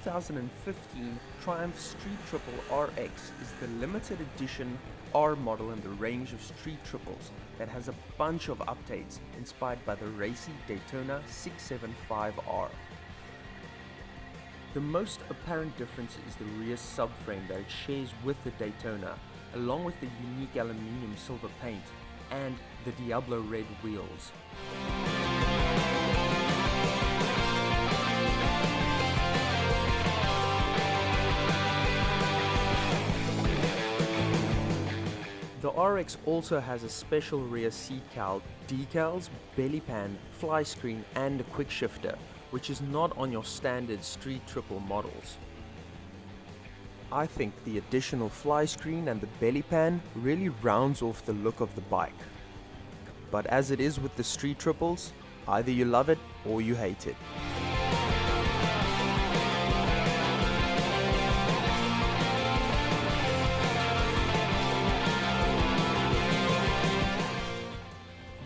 2015 Triumph Street Triple RX is the limited edition R model in the range of street triples that has a bunch of updates inspired by the racy Daytona 675R. The most apparent difference is the rear subframe that it shares with the Daytona, along with the unique aluminium silver paint and the Diablo red wheels. The RX also has a special rear seat cowl, decals, belly pan, fly screen and a quick shifter, which is not on your standard street triple models. I think the additional fly screen and the belly pan really rounds off the look of the bike. But as it is with the street triples, either you love it or you hate it.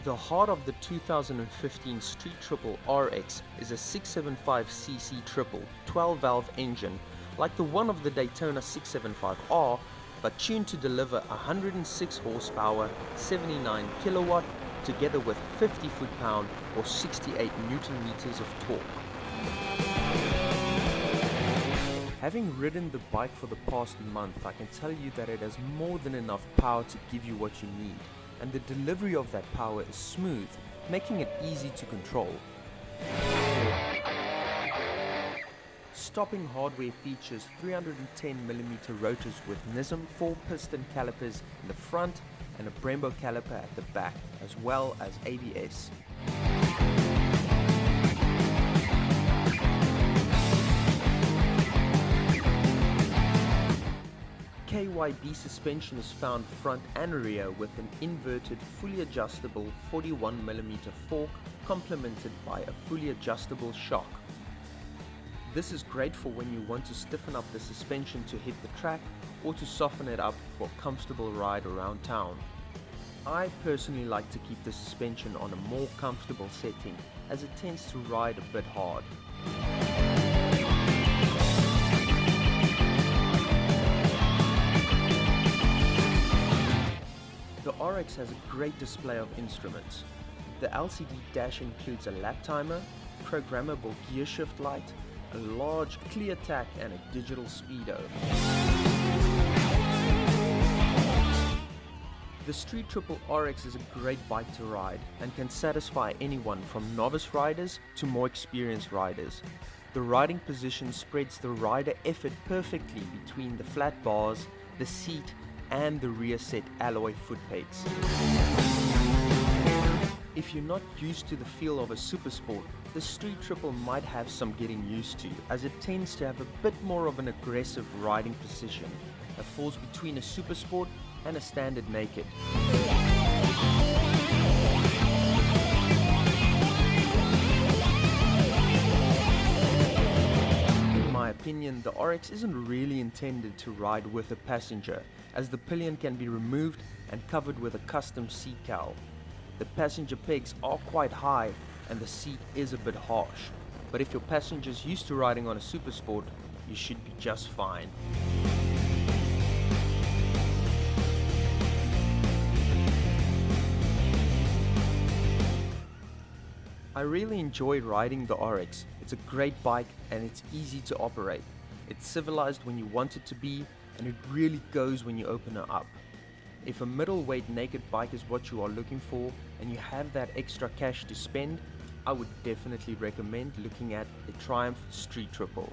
The heart of the 2015 Street Triple RX is a 675cc triple 12-valve engine like the one of the Daytona 675R, but tuned to deliver 106 horsepower, 79 kilowatt, together with 50 foot-pound or 68 newton meters of torque. Having ridden the bike for the past month, I can tell you that it has more than enough power to give you what you need, and the delivery of that power is smooth, making it easy to control. Stopping hardware features 310mm rotors with Nism 4-piston calipers in the front and a Brembo caliper at the back, as well as ABS. KYB suspension is found front and rear with an inverted fully adjustable 41mm fork complemented by a fully adjustable shock. This is great for when you want to stiffen up the suspension to hit the track or to soften it up for a comfortable ride around town. I personally like to keep the suspension on a more comfortable setting as it tends to ride a bit hard. The RX has a great display of instruments. The LCD dash includes a lap timer, programmable gear shift light, a large clear tack and a digital speedo. The Street Triple RX is a great bike to ride and can satisfy anyone from novice riders to more experienced riders. The riding position spreads the rider effort perfectly between the flat bars, the seat and the rear set alloy foot pegs. If you're not used to the feel of a Supersport, the Street Triple might have some getting used to, as it tends to have a bit more of an aggressive riding position that falls between a Supersport and a standard naked. In my opinion, the RX isn't really intended to ride with a passenger, as the pillion can be removed and covered with a custom seat cowl. The passenger pegs are quite high and the seat is a bit harsh, but if your passenger's used to riding on a Supersport, you should be just fine. I really enjoy riding the RX. It's a great bike and it's easy to operate. It's civilized when you want it to be, and it really goes when you open it up. If a middleweight naked bike is what you are looking for and you have that extra cash to spend, I would definitely recommend looking at the Triumph Street Triple.